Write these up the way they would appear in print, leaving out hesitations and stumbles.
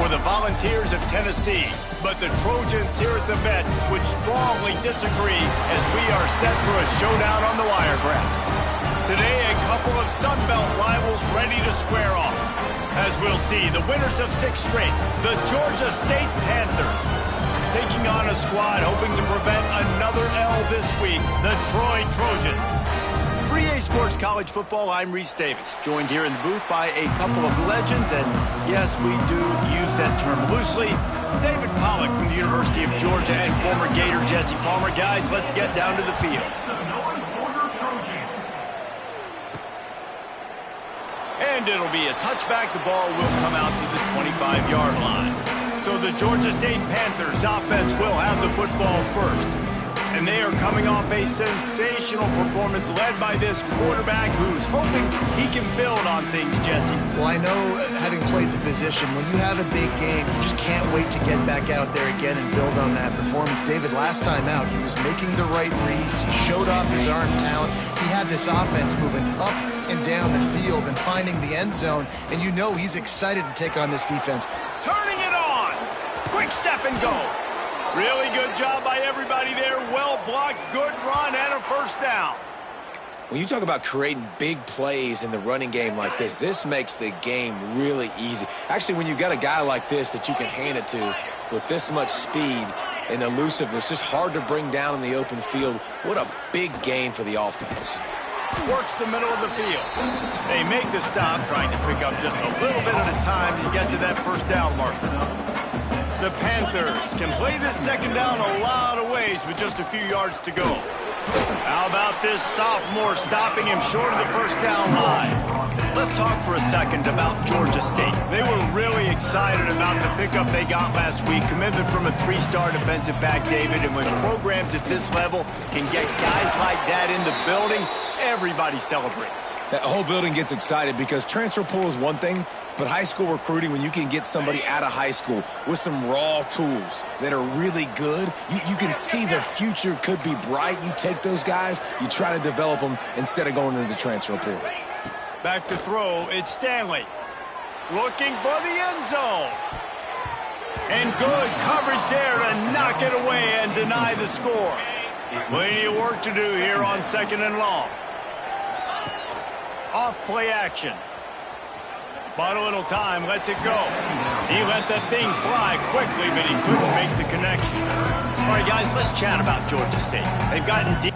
for the Volunteers of Tennessee. But the Trojans here at the Vet would strongly disagree as we are set for a showdown on the Wiregrass. Today, a couple of Sun Belt rivals ready to square off. As we'll see, the winners of 6 straight, the Georgia State Panthers, taking on a squad hoping to prevent another L this week, the Troy Trojans. For EA Sports College Football, I'm Reese Davis, joined here in the booth by a couple of legends, and yes, we do use that term loosely. David Pollack from the University of Georgia and former Gator Jesse Palmer. Guys, let's get down to the field. And it'll be a touchback. The ball will come out to the 25-yard line. So the Georgia State Panthers offense will have the football first. And they are coming off a sensational performance led by this quarterback who's hoping he can build on things, Jesse. Well, I know, having played the position, when you have a big game, you just can't wait to get back out there again and build on that performance. David, last time out, he was making the right reads. He showed off his arm talent. He had this offense moving up and down the field and finding the end zone. And you know he's excited to take on this defense. Turning it on. Quick step and go. Really good job by everybody there. Well blocked, good run, and a first down. When you talk about creating big plays in the running game like this makes the game really easy. Actually, when you've got a guy like this that you can hand it to with this much speed and elusiveness, just hard to bring down in the open field, what a big gain for the offense. Works the middle of the field. They make the stop, trying to pick up just a little bit at a time to get to that first down marker. The Panthers can play this second down a lot of ways with just a few yards to go. How about this sophomore stopping him short of the first down line? Let's talk for a second about Georgia State. They were really excited about the pickup they got last week. Commitment from a 3-star defensive back, David. And when programs at this level can get guys like that in the building, everybody celebrates. That whole building gets excited because transfer pool is one thing, but high school recruiting, when you can get somebody out of high school with some raw tools that are really good, you can see the future could be bright. You take those guys, you try to develop them instead of going into the transfer pool. Back to throw, it's Stanley. Looking for the end zone. And good coverage there to knock it away and deny the score. Plenty of work to do here on 2nd and long. Off play action. Bought a little time, lets it go. He let that thing fly quickly, but he couldn't make the connection. All right, guys, let's chat about Georgia State. They've gotten deep.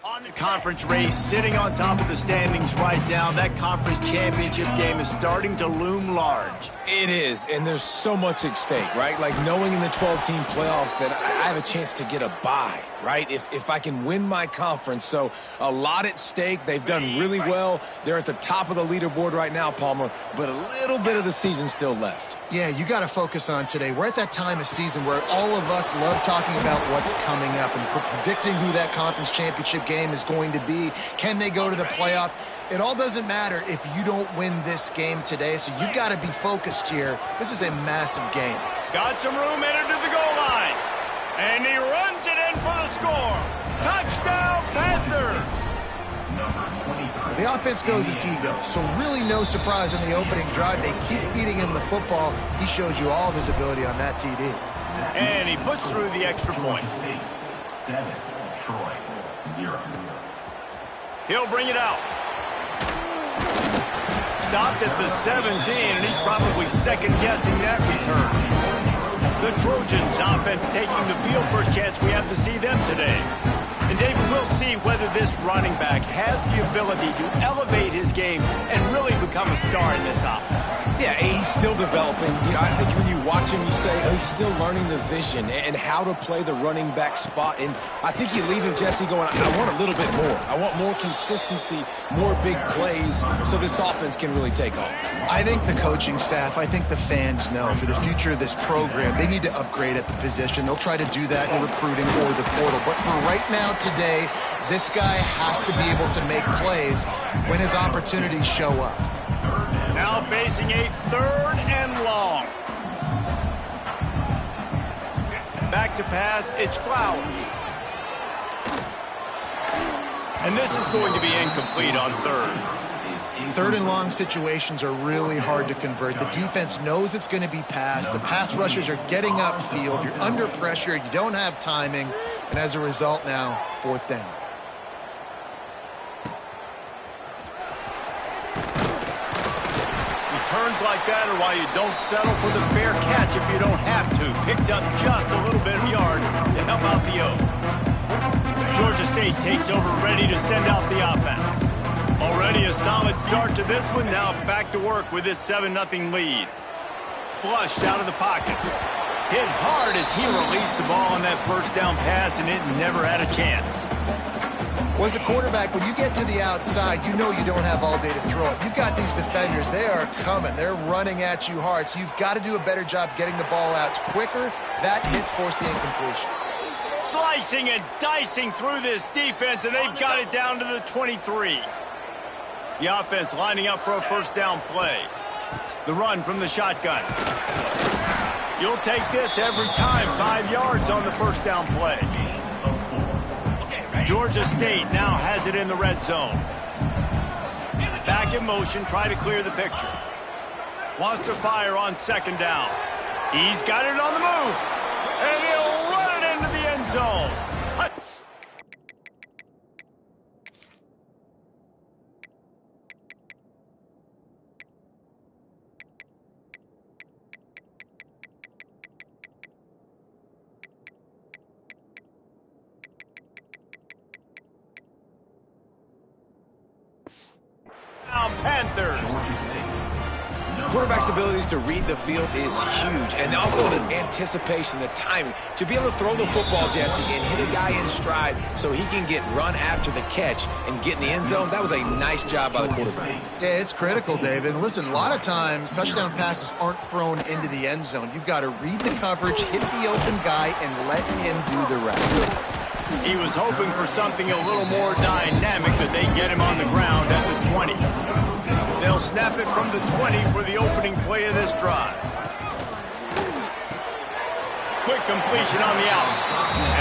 Conference race sitting on top of the standings right now. That conference championship game is starting to loom large. It is, and there's so much at stake, right? Like knowing in the 12-team playoff that I have a chance to get a bye, right? If I can win my conference. So a lot at stake. They've done really well. They're at the top of the leaderboard right now, Palmer, but a little bit of the season still left. Yeah, you got to focus on today. We're at that time of season where all of us love talking about what's coming up and predicting who that conference championship game is going to be. Can they go to the playoff? It all doesn't matter if you don't win this game today, so you've got to be focused here. This is a massive game. Got some room headed to the goal line. And he runs it in for the score. Touchdown, Panthers! The offense goes as he goes, so really no surprise in the opening drive. They keep feeding him the football. He showed you all of his ability on that TD. And he puts through the extra point. 7, Troy, 0. He'll bring it out. Stopped at the 17, and he's probably second-guessing that return. The Trojans offense taking the field. First chance we have to see them today. And David, we'll see whether this running back has the ability to elevate his game and really become a star in this offense. Yeah, he's still developing. You know, I think when you watch him, you say, oh, he's still learning the vision and how to play the running back spot. And I think you leave him, Jesse, going, I want a little bit more. I want more consistency, more big plays, so this offense can really take off. I think the coaching staff, I think the fans know for the future of this program, they need to upgrade at the position. They'll try to do that in recruiting or the portal. But for right now, today, this guy has to be able to make plays when his opportunities show up. Now facing a 3rd and long. Back to pass, it's Flowers. And this is going to be incomplete on 3rd. 3rd and long situations are really hard to convert. The defense knows it's going to be passed. The pass rushers are getting upfield. You're under pressure. You don't have timing. And as a result now, 4th down. Returns like that are why you don't settle for the fair catch if you don't have to. Picks up just a little bit of yards to help out the O. Georgia State takes over, ready to send out the offense. Already a solid start to this one. Now back to work with this 7-0 lead. Flushed out of the pocket. Hit hard as he released the ball on that first down pass, and it never had a chance. Well, as a quarterback, when you get to the outside, you know you don't have all day to throw it. You've got these defenders. They are coming. They're running at you hard, so you've got to do a better job getting the ball out quicker. That hit forced the incompletion. Slicing and dicing through this defense, and they've got it down to the 23. The offense lining up for a first down play. The run from the shotgun. You'll take this every time. 5 yards on the first down play. Georgia State now has it in the red zone. Back in motion, try to clear the picture. Wants to fire on 2nd down. He's got it on the move. And he'll run it into the end zone. Panthers. Quarterback's abilities to read the field is huge, and also the anticipation, the timing. To be able to throw the football, Jesse, and hit a guy in stride so he can get run after the catch and get in the end zone, that was a nice job by the quarterback. Yeah, it's critical, David. Listen, a lot of times touchdown passes aren't thrown into the end zone. You've got to read the coverage, hit the open guy, and let him do the rest. He was hoping for something a little more dynamic, but they get him on the ground at the 20. They'll snap it from the 20 for the opening play of this drive. Quick completion on the out.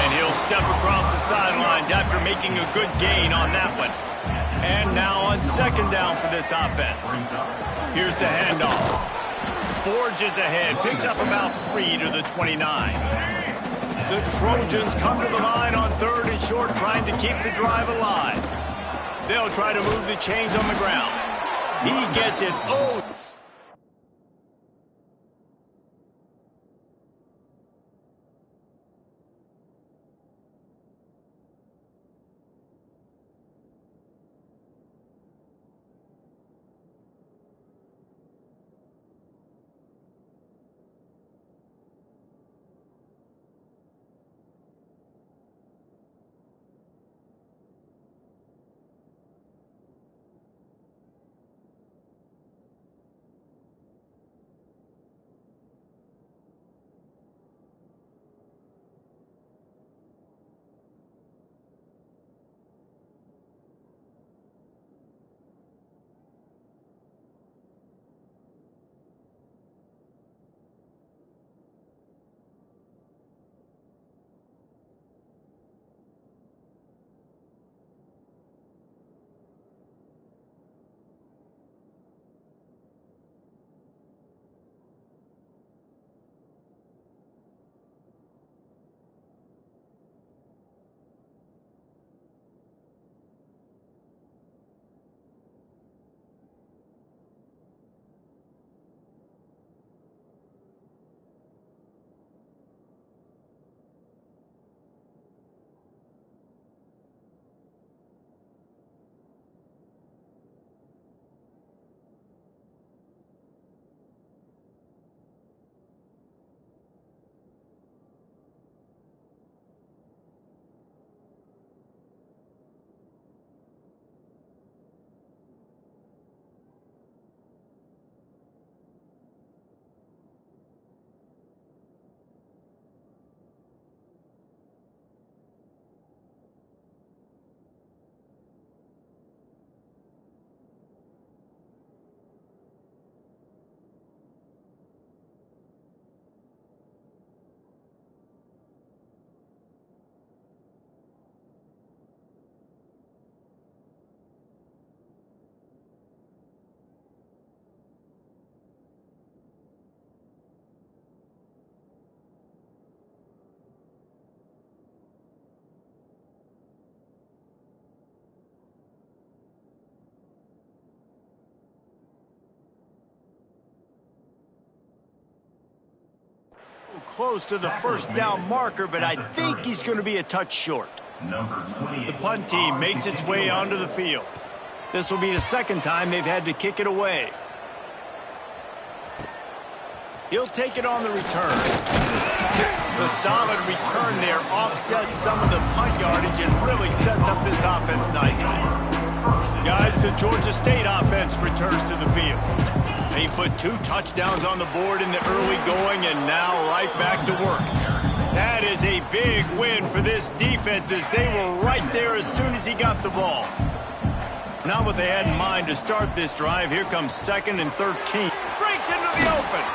And he'll step across the sidelines after making a good gain on that one. And now on 2nd down for this offense. Here's the handoff. Forges ahead, picks up about 3 to the 29. The Trojans come to the line on 3rd and short, trying to keep the drive alive. They'll try to move the chains on the ground. He gets it. Oh! close to the first down marker, but I think he's going to be a touch short. The punt team makes its way onto the field. This will be the second time they've had to kick it away. He'll take it on the return. The solid return there offsets some of the punt yardage and really sets up this offense nicely. Guys, the Georgia State offense returns to the field. They put 2 touchdowns on the board in the early going and now right back to work. That is a big win for this defense as they were right there as soon as he got the ball. Not what they had in mind to start this drive. Here comes 2nd and 13. Breaks into the open.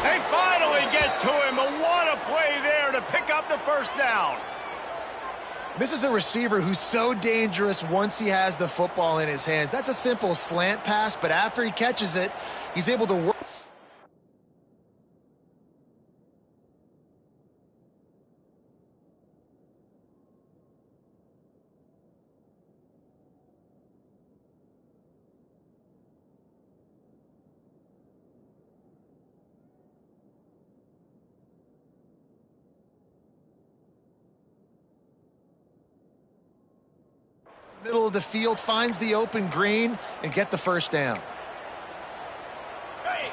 They finally get to him. What a play there to pick up the first down. This is a receiver who's so dangerous once he has the football in his hands. That's a simple slant pass, but after he catches it, he's able to work. Middle of the field, finds the open green, and get the first down.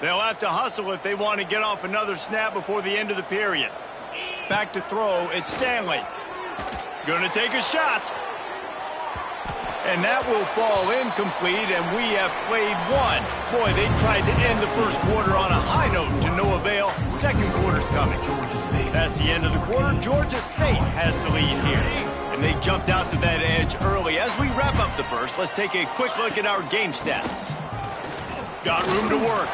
They'll have to hustle if they want to get off another snap before the end of the period. Back to throw, it's Stanley. Gonna take a shot. And that will fall incomplete, and we have played 1. Boy, they tried to end the first quarter on a high note to no avail. Second quarter's coming. That's the end of the quarter. Georgia State has the lead here. And they jumped out to that edge early. As we wrap up the first, let's take a quick look at our game stats. Got room to work.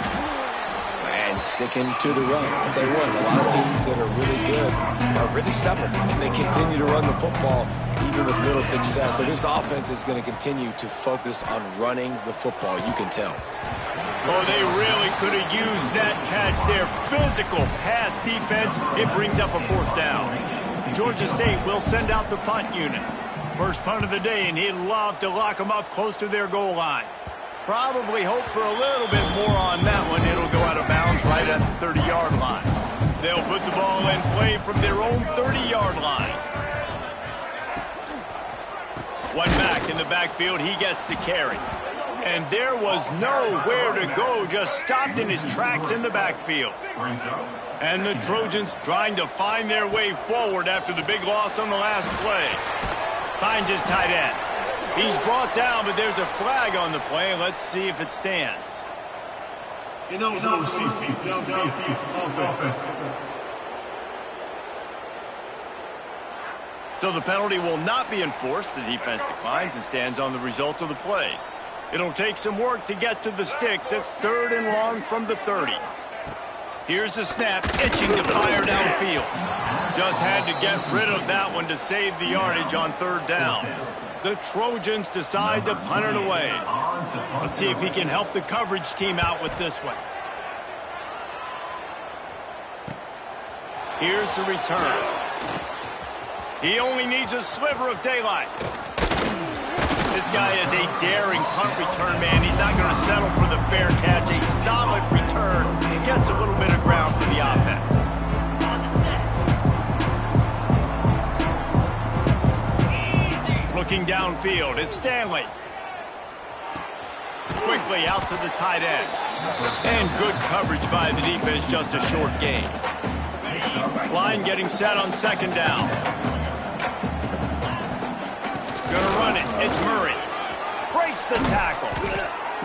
And sticking to the run. I'll tell you what, a lot of teams that are really good are really stubborn, and they continue to run the football even with little success. So this offense is going to continue to focus on running the football. You can tell. Oh, they really could have used that catch there. Physical pass defense. It brings up a 4th down. Georgia State will send out the punt unit. First punt of the day, and he'd love to lock them up close to their goal line. Probably hope for a little bit more on that one. It'll go out of bounds right at the 30-yard line. They'll put the ball in play from their own 30-yard line. One back in the backfield. He gets the carry. And there was nowhere to go. Just stopped in his tracks in the backfield. And the Trojans trying to find their way forward after the big loss on the last play. Finds his tight end. He's brought down, but there's a flag on the play. Let's see if it stands. So the penalty will not be enforced. The defense declines and stands on the result of the play. It'll take some work to get to the sticks. It's 3rd and long from the 30. Here's the snap, itching to fire downfield. Just had to get rid of that one to save the yardage on 3rd down. The Trojans decide to punt it away. Let's see if he can help the coverage team out with this one. Here's the return. He only needs a sliver of daylight. This guy is a daring punt return man. He's not going to settle for the fair catch. A solid return. Gets a little bit of ground for the offense. Looking downfield, it's Stanley. Quickly out to the tight end. And good coverage by the defense, just a short gain. Line getting set on 2nd down. Gonna run it, it's Murray. Breaks the tackle.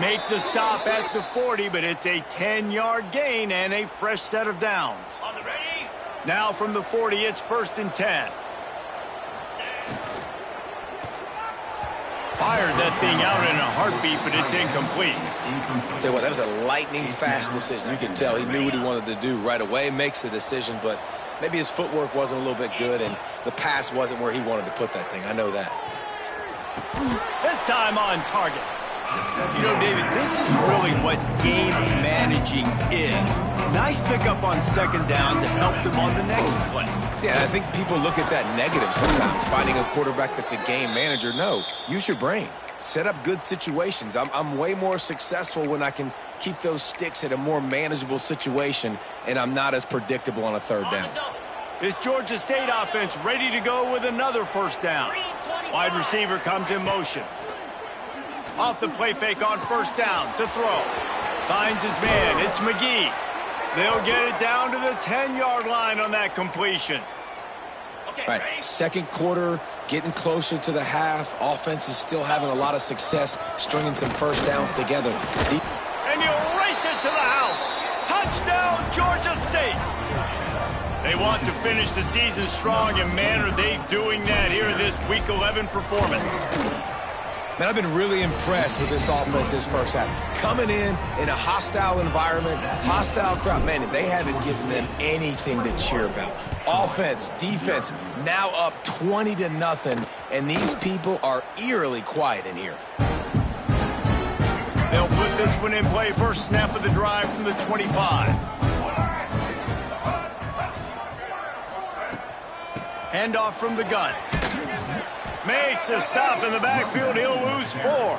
Make the stop at the 40, but it's a 10-yard gain and a fresh set of downs. Now from the 40, it's 1st and 10. Fired that thing out in a heartbeat, but it's incomplete. I'll tell you what, that was a lightning-fast decision. You can tell he knew what he wanted to do right away, makes the decision, but maybe his footwork wasn't a little bit good, and the pass wasn't where he wanted to put that thing. I know that. This time on target. You know, David, this is really what game managing is. Nice pickup on 2nd down to help them on the next play. Yeah, I think people look at that negative sometimes, finding a quarterback that's a game manager. No, use your brain. set up good situations. I'm way more successful when I can keep those sticks at a more manageable situation, and I'm not as predictable on a third down. This Georgia State offense ready to go with another first down. Wide receiver comes in motion. Off the play fake on first down to throw. Finds his man. It's McGee. They'll get it down to the 10-yard line on that completion. Right, second quarter, getting closer to the half. Offense is still having a lot of success stringing some first downs together. And he'll race it to the house. Touchdown, Georgia State. They want to finish the season strong, and man, are they doing that here in this Week 11 performance. Man, I've been really impressed with this offense this first half. Coming in a hostile environment, hostile crowd, man, they haven't given them anything to cheer about. Offense, defense, now up 20-0, and these people are eerily quiet in here. They'll put this one in play. First snap of the drive from the 25. Handoff from the gun. Makes a stop in the backfield. He'll lose 4.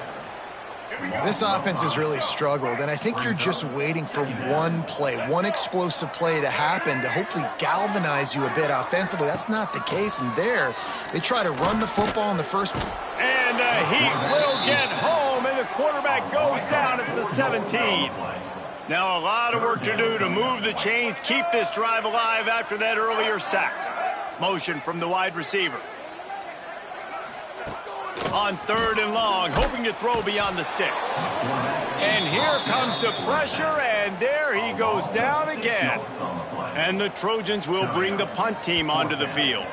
This offense has really struggled, and I think you're just waiting for one play, one explosive play to happen to hopefully galvanize you a bit offensively. That's not the case, and there, they try to run the football in the first. And the Heat will get home, and the quarterback goes down at the 17. Now a lot of work to do to move the chains, keep this drive alive after that earlier sack. Motion from the wide receiver. On third and long, hoping to throw beyond the sticks. And here comes the pressure, and there he goes down again. And the Trojans will bring the punt team onto the field.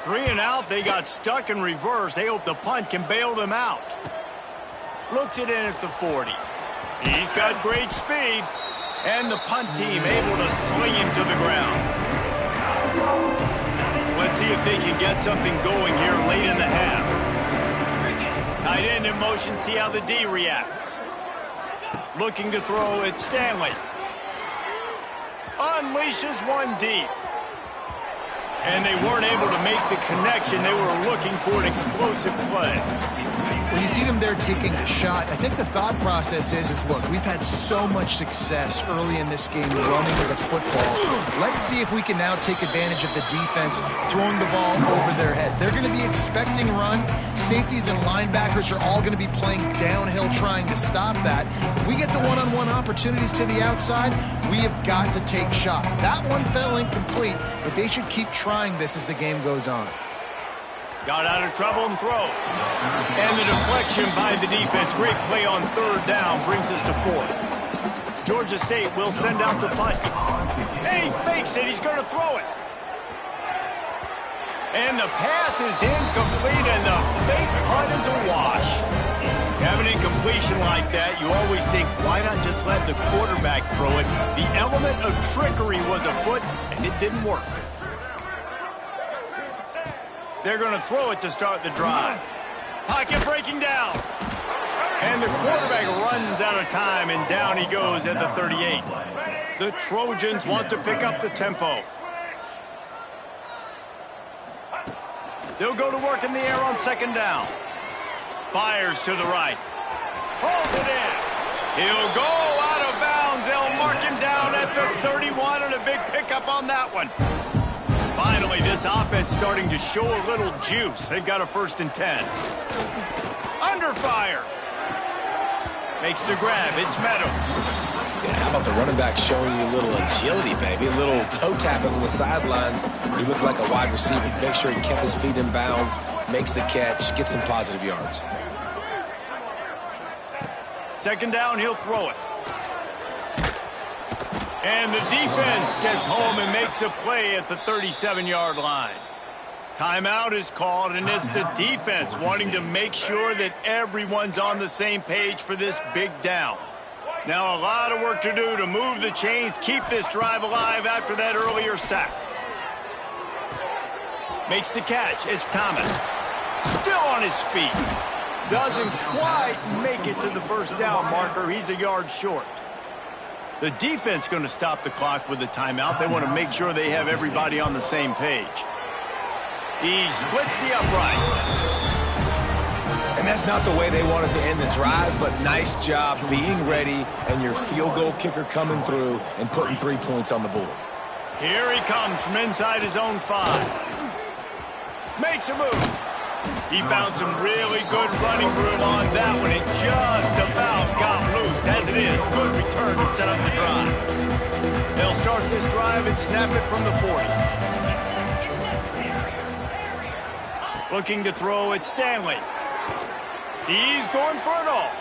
3 and out, they got stuck in reverse. They hope the punt can bail them out. Looks it in at the 40. He's got great speed. And the punt team able to sling him to the ground. Let's see if they can get something going here late in the half. Tight end in motion, see how the D reacts. Looking to throw, it's Stanley. Unleashes one deep. And they weren't able to make the connection. They were looking for an explosive play. Well, you see them there taking a shot. I think the thought process is look, we've had so much success early in this game running with the football. Let's see if we can now take advantage of the defense throwing the ball over their heads. They're going to be expecting run. Safeties and linebackers are all going to be playing downhill trying to stop that. If we get the one-on-one opportunities to the outside, we have got to take shots. That one fell incomplete, but they should keep trying this as the game goes on. Got out of trouble and throws. And the deflection by the defense. Great play on third down brings us to 4th. Georgia State will send out the punt. And he fakes it. He's going to throw it. And the pass is incomplete, and the fake punt is a wash. You have an incompletion like that, you always think, why not just let the quarterback throw it? The element of trickery was afoot, and it didn't work. They're going to throw it to start the drive. Pocket breaking down. And the quarterback runs out of time, and down he goes at the 38. The Trojans want to pick up the tempo. They'll go to work in the air on second down. Fires to the right. Holds it in. He'll go out of bounds. They'll mark him down at the 31, and a big pickup on that one. Finally, this offense starting to show a little juice. They've got a 1st and 10. Under fire. Makes the grab. It's Meadows. Yeah, how about the running back showing you a little agility, baby? A little toe tapping on the sidelines. He looked like a wide receiver. Make sure he kept his feet in bounds, makes the catch, gets some positive yards. Second down, he'll throw it. And the defense gets home and makes a play at the 37-yard line. Timeout is called, and it's the defense wanting to make sure that everyone's on the same page for this big down. Now a lot of work to do to move the chains, keep this drive alive after that earlier sack. Makes the catch. It's Thomas. Still on his feet. Doesn't quite make it to the first down marker. He's a yard short. The defense going to stop the clock with a timeout. They want to make sure they have everybody on the same page. He splits the uprights. And that's not the way they wanted to end the drive, but nice job being ready and your field goal kicker coming through and putting 3 points on the board. Here he comes from inside his own 5. Makes a move. He found some really good running room on that one. It just about got loose. As it is, good return to set up the drive. They'll start this drive and snap it from the 40. Looking to throw it, Stanley. He's going for it all.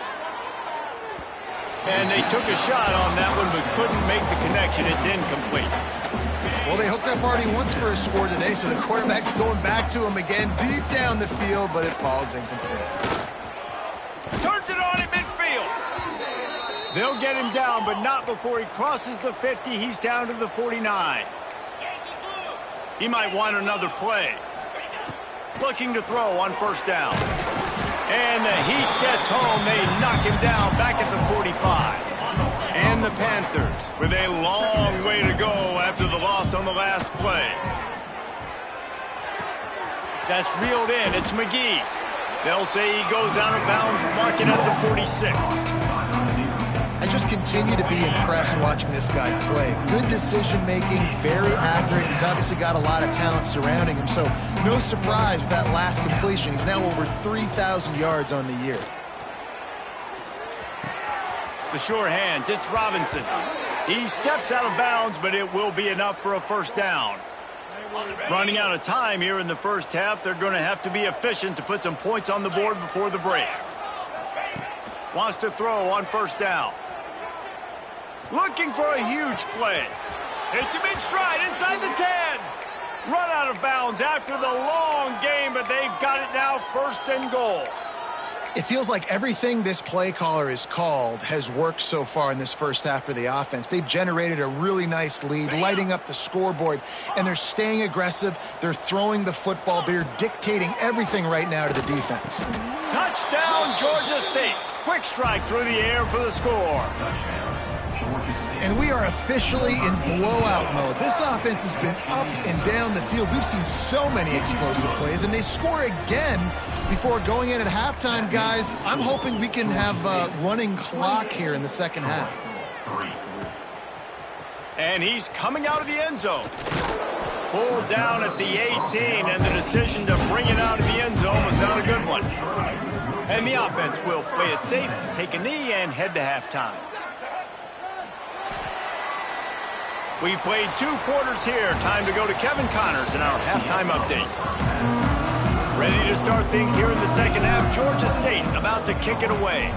And they took a shot on that one, but couldn't make the connection. It's incomplete. Well, they hooked up already once for a score today, so the quarterback's going back to him again deep down the field, but it falls incomplete. Turns it on at midfield. They'll get him down, but not before he crosses the 50. He's down to the 49. He might want another play. Looking to throw on first down. And the Heat gets home. They knock him down back at the 45. And the Panthers with a long way to go after the loss on the last play. That's reeled in. It's McGee. They'll say he goes out of bounds, marking at the 46. I just continue to be impressed watching this guy play. Good decision-making, very accurate. He's obviously got a lot of talent surrounding him, so no surprise with that last completion. He's now over 3,000 yards on the year. The sure hands, it's Robinson. He steps out of bounds, but it will be enough for a first down. Running out of time here in the first half, they're going to have to be efficient to put some points on the board before the break. Wants to throw on first down. Looking for a huge play. Hits him in stride inside the 10. Run out of bounds after the long game, but they've got it now first and goal. It feels like everything this play caller has called has worked so far in this first half for the offense. They've generated a really nice lead, lighting up the scoreboard, and they're staying aggressive. They're throwing the football. They're dictating everything right now to the defense. Touchdown, Georgia State. Quick strike through the air for the score. And we are officially in blowout mode. This offense has been up and down the field. We've seen so many explosive plays, and they score again before going in at halftime, guys. I'm hoping we can have a running clock here in the second half. And he's coming out of the end zone. Pulled down at the 18, and the decision to bring it out of the end zone was not a good one. And the offense will play it safe, take a knee, and head to halftime. We've played 2 quarters here. Time to go to Kevin Connors in our halftime update. Ready to start things here in the second half. Georgia State about to kick it away.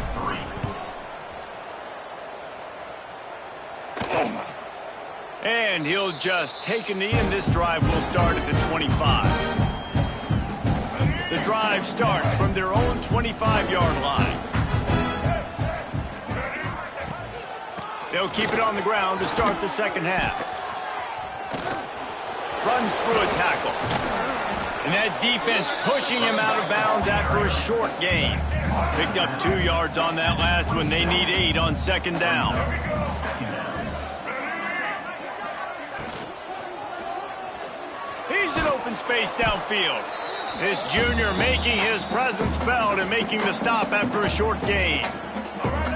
And he'll just take a knee, and this drive will start at the 25. The drive starts from their own 25-yard line. They'll keep it on the ground to start the second half. Runs through a tackle. And that defense pushing him out of bounds after a short gain. Picked up 2 yards on that last one. They need 8 on second down. He's in open space downfield. This junior making his presence felt and making the stop after a short gain.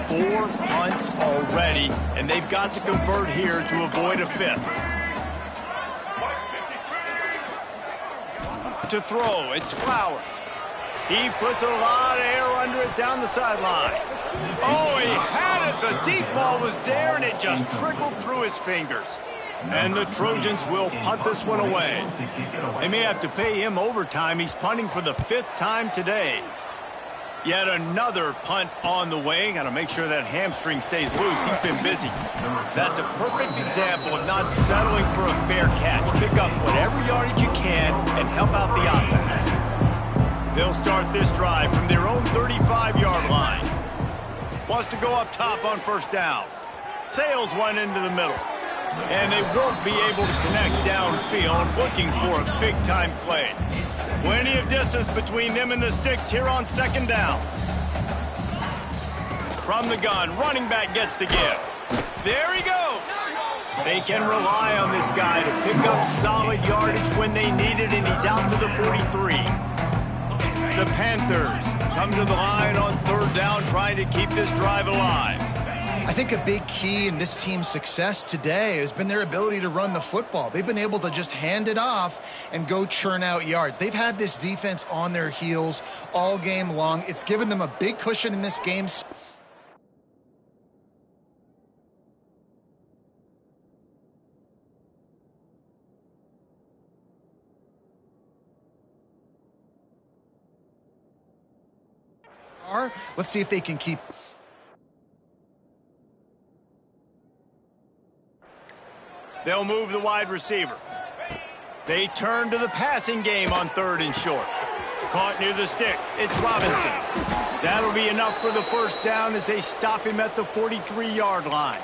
4 punts already, and they've got to convert here to avoid a 5th. To throw, it's Flowers. He puts a lot of air under it down the sideline. Oh, he had it. The deep ball was there, and it just trickled through his fingers. And the Trojans will punt this one away. They may have to pay him overtime. He's punting for the 5th time today. Yet another punt on the way. Got to make sure that hamstring stays loose. He's been busy. That's a perfect example of not settling for a fair catch. Pick up whatever yardage you can and help out the offense. They'll start this drive from their own 35-yard line. Wants to go up top on first down. Sails one into the middle. And they won't be able to connect downfield, looking for a big-time play. Plenty of distance between them and the sticks here on second down. From the gun, running back gets to give. There he goes. They can rely on this guy to pick up solid yardage when they need it, and he's out to the 43. The Panthers come to the line on third down, trying to keep this drive alive. I think a big key in this team's success today has been their ability to run the football. They've been able to just hand it off and go churn out yards. They've had this defense on their heels all game long. It's given them a big cushion in this game. Let's see if they can keep. They'll move the wide receiver. They turn to the passing game on third and short. Caught near the sticks. It's Robinson. That'll be enough for the first down as they stop him at the 43-yard line.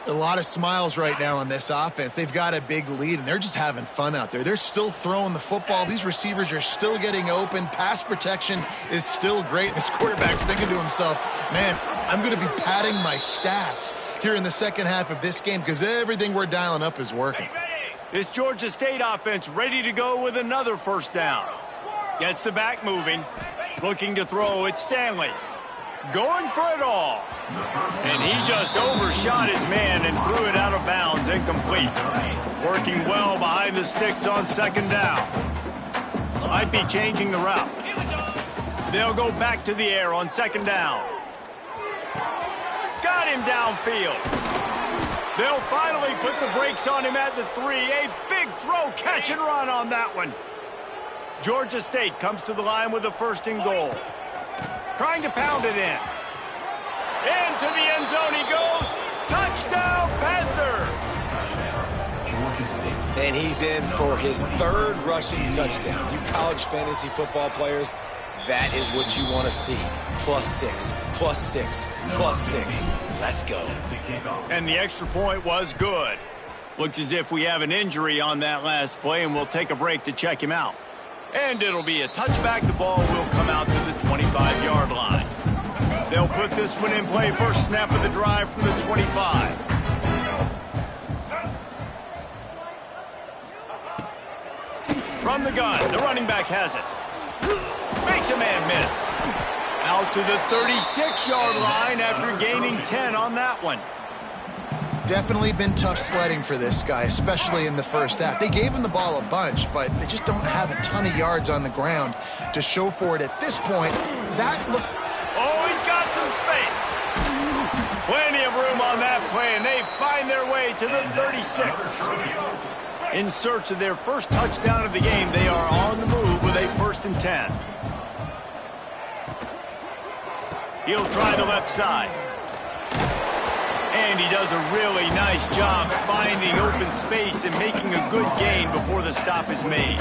A lot of smiles right now on this offense. They've got a big lead, and they're just having fun out there. They're still throwing the football. These receivers are still getting open. Pass protection is still great. This quarterback's thinking to himself, man, I'm going to be padding my stats here in the second half of this game because everything we're dialing up is working. This Georgia State offense ready to go with another first down. Gets the back moving. Looking to throw, it's Stanley. Going for it all. And he just overshot his man and threw it out of bounds, incomplete. Working well behind the sticks on second down. Might be changing the route. They'll go back to the air on second down. Got him downfield. They'll finally put the brakes on him at the 3. A big throw, catch and run on that one. Georgia State comes to the line with a first and goal. Trying to pound it in. Into the end zone he goes. Touchdown, Panther. And he's in for his third rushing touchdown. You college fantasy football players, that is what you want to see. +6, +6, +6. Let's go. And the extra point was good. Looks as if we have an injury on that last play, and we'll take a break to check him out. And it'll be a touchback. The ball will come out to the 25-yard line. They'll put this one in play. First snap of the drive from the 25. From the gun, the running back has it. Makes a man miss. Out to the 36-yard line after gaining 10 on that one. Definitely been tough sledding for this guy, especially in the first half. They gave him the ball a bunch, but they just don't have a ton of yards on the ground to show for it at this point. That look. Oh, he's got some space. Plenty of room on that play, and they find their way to the 36. In search of their first touchdown of the game, they are on the move with a 1st and 10. He'll try the left side. And he does a really nice job finding open space and making a good gain before the stop is made.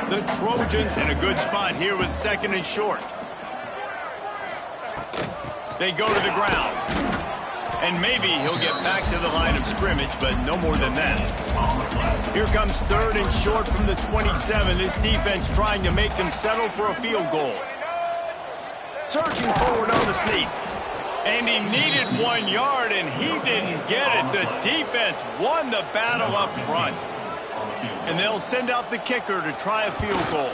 The Trojans in a good spot here with second and short. They go to the ground. And maybe he'll get back to the line of scrimmage, but no more than that. Here comes third and short from the 27. This defense trying to make them settle for a field goal. Surging forward on the sneak. And he needed 1 yard, and he didn't get it. The defense won the battle up front. And they'll send out the kicker to try a field goal.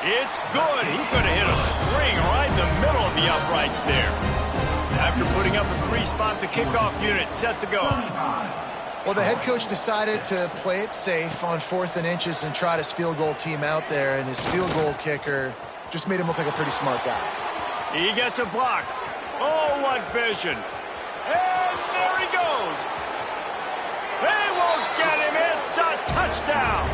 It's good. He could have hit a string right in the middle of the uprights there. After putting up a 3-spot, the kickoff unit set to go. Well, the head coach decided to play it safe on 4th and inches and trot his field goal team out there, and his field goal kicker just made him look like a pretty smart guy. He gets a block. Oh, what vision. And there he goes. They won't get him. It's a touchdown.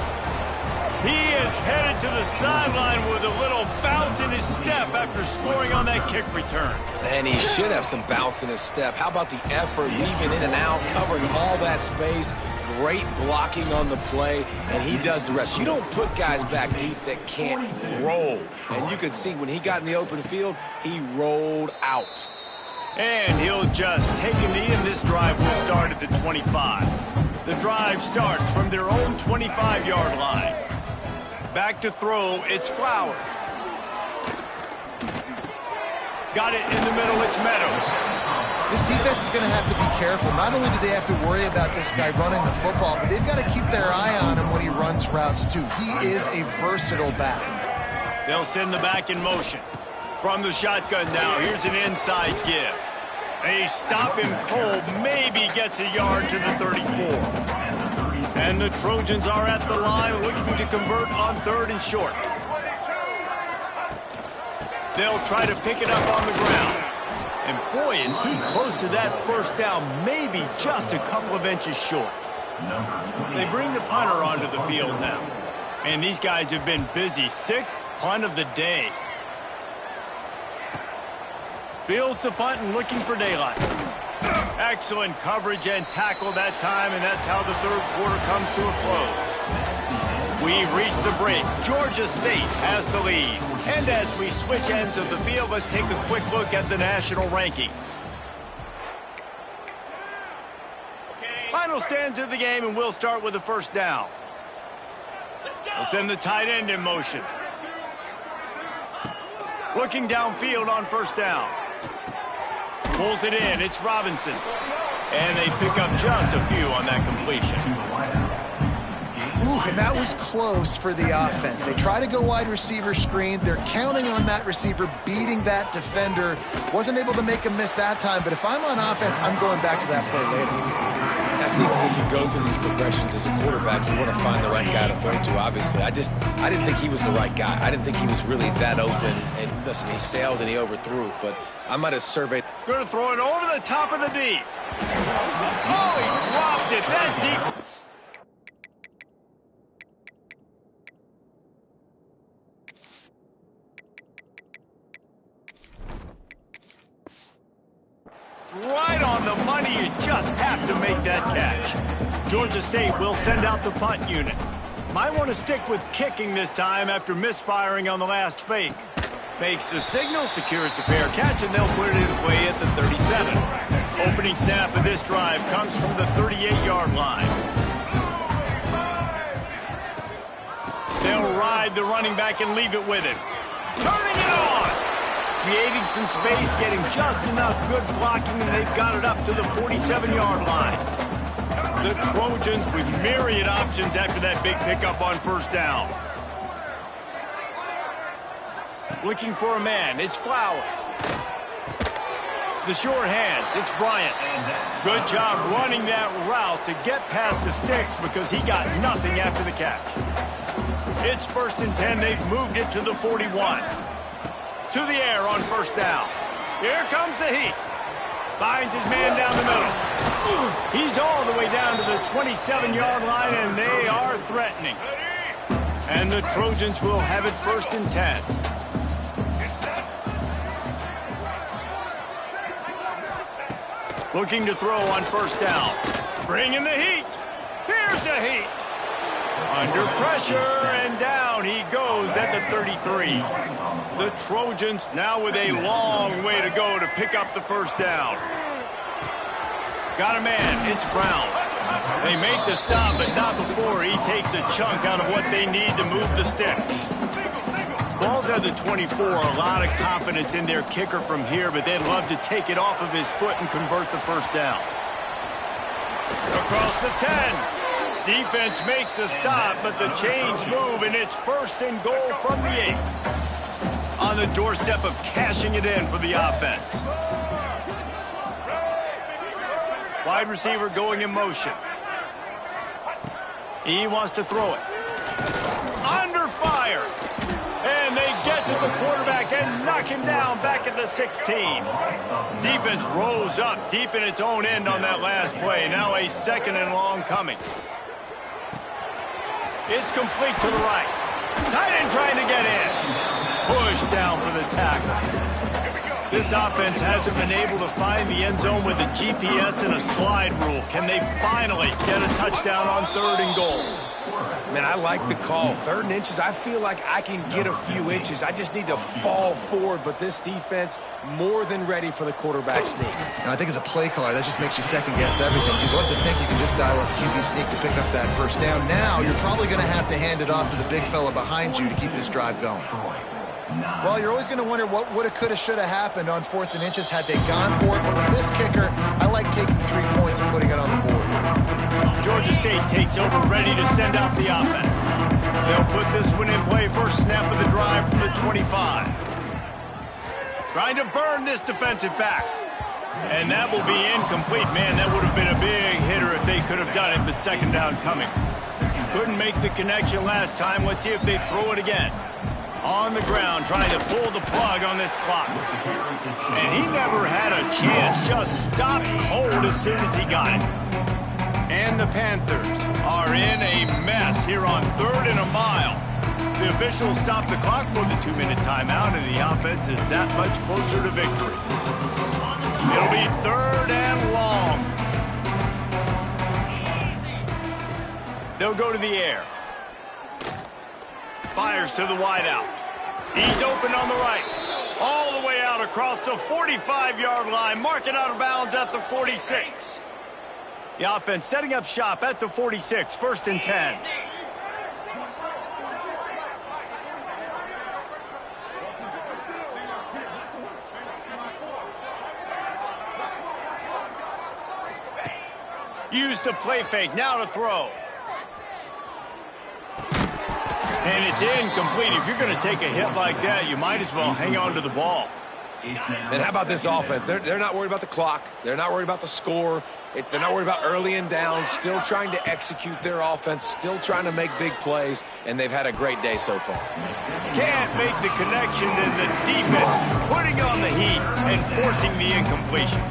He is headed to the sideline with a little bounce in his step after scoring on that kick return. And he should have some bounce in his step. How about the effort, weaving in and out, covering all that space. Great blocking on the play, and he does the rest. You don't put guys back deep that can't roll. And you can see when he got in the open field, he rolled out. And he'll just take a knee, and this drive will start at the 25. The drive starts from their own 25-yard line. Back to throw, it's Flowers. Got it in the middle, it's Meadows. This defense is going to have to be careful. Not only do they have to worry about this guy running the football, but they've got to keep their eye on him when he runs routes, too. He is a versatile back. They'll send the back in motion. From the shotgun now, here's an inside give. They stop him cold, maybe gets a yard to the 34. And the Trojans are at the line looking to convert on 3rd and short. They'll try to pick it up on the ground. And boy, is he close to that first down, maybe just a couple of inches short. They bring the punter onto the field now. And these guys have been busy. 6th punt of the day. Fields the punt and looking for daylight. Excellent coverage and tackle that time, and that's how the 3rd quarter comes to a close. We've reached the break. Georgia State has the lead. And as we switch ends of the field, let's take a quick look at the national rankings. Final stands of the game, and we'll start with the first down. We'll send the tight end in motion. Looking downfield on first down. Pulls it in. It's Robinson. And they pick up just a few on that completion. Ooh, and that was close for the offense. They try to go wide receiver screen. They're counting on that receiver beating that defender. Wasn't able to make a miss that time, but if I'm on offense, I'm going back to that play later. I think when you go through these progressions as a quarterback, you want to find the right guy to throw to, obviously. I didn't think he was the right guy. I didn't think he was really that open. And listen, he sailed and he overthrew, but I might have surveyed. Going to throw it over the top of the deep. Oh, he dropped it that deep. Right on the money, you just have to make that catch. Georgia State will send out the punt unit. Might want to stick with kicking this time after misfiring on the last fake. Makes the signal, secures the fair catch, and they'll put it in play at the 37. Opening snap of this drive comes from the 38-yard line. They'll ride the running back and leave it with him. Turning it on! Creating some space, getting just enough good blocking, and they've got it up to the 47-yard line. The Trojans with myriad options after that big pickup on first down. Looking for a man, it's Flowers. The short hands, it's Bryant. Good job running that route to get past the sticks because he got nothing after the catch. It's 1st and 10, they've moved it to the 41. To the air on first down. Here comes the heat. Finds his man down the middle. He's all the way down to the 27-yard line, and they are threatening. And the Trojans will have it 1st and 10. Looking to throw on first down. Bringing the heat. Here's the heat. Under pressure, and down he goes at the 33. The Trojans now with a long way to go to pick up the first down. Got a man, it's Brown. They make the stop, but not before he takes a chunk out of what they need to move the sticks. Ball's at the 24, a lot of confidence in their kicker from here, but they'd love to take it off of his foot and convert the first down. Across the 10. Defense makes a stop, but the chains move, and it's 1st and goal from the 8. On the doorstep of cashing it in for the offense. Wide receiver going in motion. He wants to throw it. Under fire. And they get to the quarterback and knock him down back at the 16. Defense rose up deep in its own end on that last play. Now a 2nd and long coming. It's complete to the right. Tight end trying to get in. Push down for the tackle. This offense hasn't been able to find the end zone with a GPS and a slide rule. Can they finally get a touchdown on 3rd and goal? Man, I like the call. 3rd and inches, I feel like I can get a few inches. I just need to fall forward, but this defense more than ready for the quarterback sneak. Now, I think as a play caller, that just makes you second-guess everything. You'd love to think you can just dial up QB sneak to pick up that first down. Now, you're probably going to have to hand it off to the big fella behind you to keep this drive going. Well, you're always going to wonder what woulda, coulda, shoulda happened on 4th and inches had they gone for it. But with this kicker, I like taking 3 points and putting it on the board. Georgia State takes over, ready to send out the offense. They'll put this one in play. First snap of the drive from the 25. Trying to burn this defensive back. And that will be incomplete. Man, that would have been a big hitter if they could have done it, but second down coming. Couldn't make the connection last time. Let's see if they throw it again. On the ground, trying to pull the plug on this clock. And he never had a chance. Just stopped cold as soon as he got it. And the Panthers are in a mess here on 3rd and a mile. The officials stop the clock for the 2-minute timeout, and the offense is that much closer to victory. It'll be 3rd and long. They'll go to the air. Fires to the wideout. He's open on the right. All the way out across the 45-yard line. Marking out of bounds at the 46. The offense setting up shop at the 46. 1st and 10. Use the play fake. Now to throw. And it's incomplete. If you're going to take a hit like that, you might as well hang on to the ball. And how about this offense? They're not worried about the clock. They're not worried about the score. They're not worried about early and down. Still trying to execute their offense. Still trying to make big plays. And they've had a great day so far. Can't make the connection, and the defense putting on the heat and forcing the incompletion.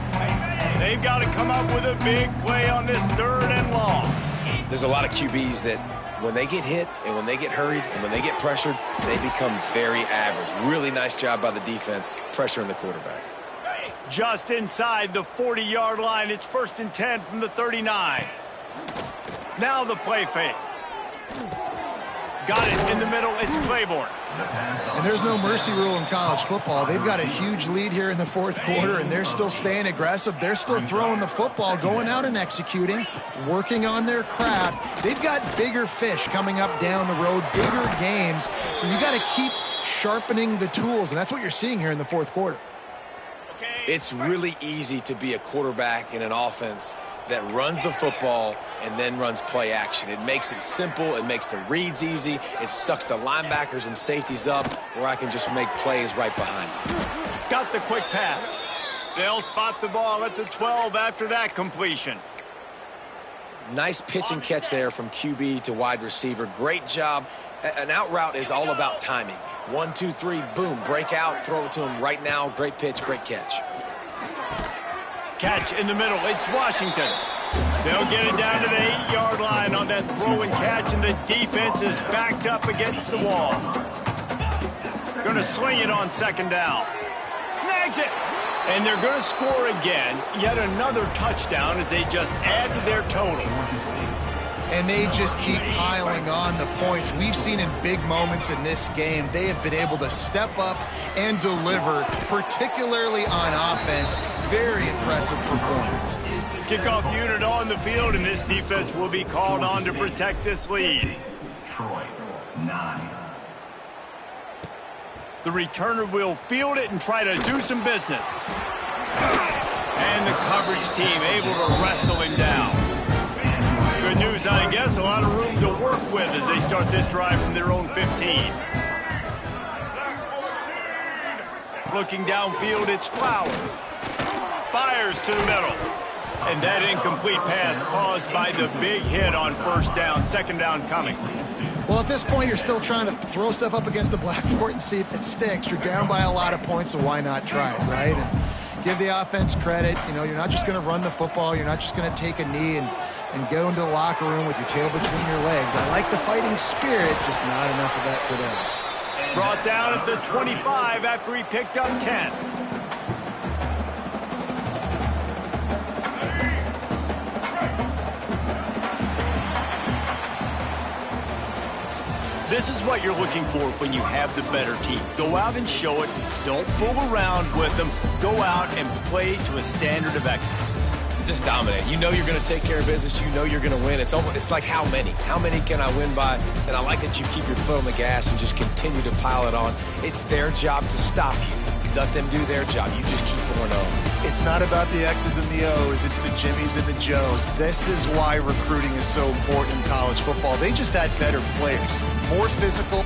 They've got to come up with a big play on this 3rd and long. There's a lot of QBs that when they get hit and when they get hurried and when they get pressured, they become very average. Really nice job by the defense pressuring the quarterback. Just inside the 40-yard line. It's 1st and 10 from the 39. Now the play fake. Got it in the middle. It's Claiborne. And there's no mercy rule in college football. They've got a huge lead here in the 4th quarter, and they're still staying aggressive. They're still throwing the football, going out and executing, working on their craft. They've got bigger fish coming up down the road, bigger games. So you got to keep sharpening the tools, and that's what you're seeing here in the 4th quarter. It's really easy to be a quarterback in an offense that runs the football and then runs play action. It makes it simple. It makes the reads easy. It sucks the linebackers and safeties up where I can just make plays right behind them. Got the quick pass. They'll spot the ball at the 12 after that completion. Nice pitch and catch there from QB to wide receiver. Great job. An out route is all about timing. 1, 2, 3, boom, break out, throw it to him right now. Great pitch, great catch. Catch in the middle. It's Washington. They'll get it down to the 8-yard line on that throw and catch, and the defense is backed up against the wall. Going to swing it on 2nd down. Snags it. And they're going to score again. Yet another touchdown as they just add to their total. And they just keep piling on the points. We've seen in big moments in this game, they have been able to step up and deliver, particularly on offense. Very impressive performance. Kickoff unit on the field, and this defense will be called on to protect this lead. Troy, 9. The returner will field it and try to do some business. And the coverage team able to wrestle him down. Good news, I guess, a lot of room to work with as they start this drive from their own 15. Looking downfield, it's Flowers. Fires to the middle. And that incomplete pass caused by the big hit on 1st down. 2nd down coming. Well, at this point, you're still trying to throw stuff up against the blackboard and see if it sticks. You're down by a lot of points, so why not try it, right? And give the offense credit. You know, you're not just going to run the football. You're not just going to take a knee and go into the locker room with your tail between your legs. I like the fighting spirit, just not enough of that today. Brought down at the 25 after he picked up 10. This is what you're looking for when you have the better team. Go out and show it. Don't fool around with them. Go out and play to a standard of excellence. Just dominate. You know you're going to take care of business. You know you're going to win. It's like how many? How many can I win by? And I like that you keep your foot on the gas and just continue to pile it on. It's their job to stop you. let them do their job. You just keep going on. It's not about the X's and the O's. It's the Jimmies and the Joes. This is why recruiting is so important in college football. They just had better players, more physical.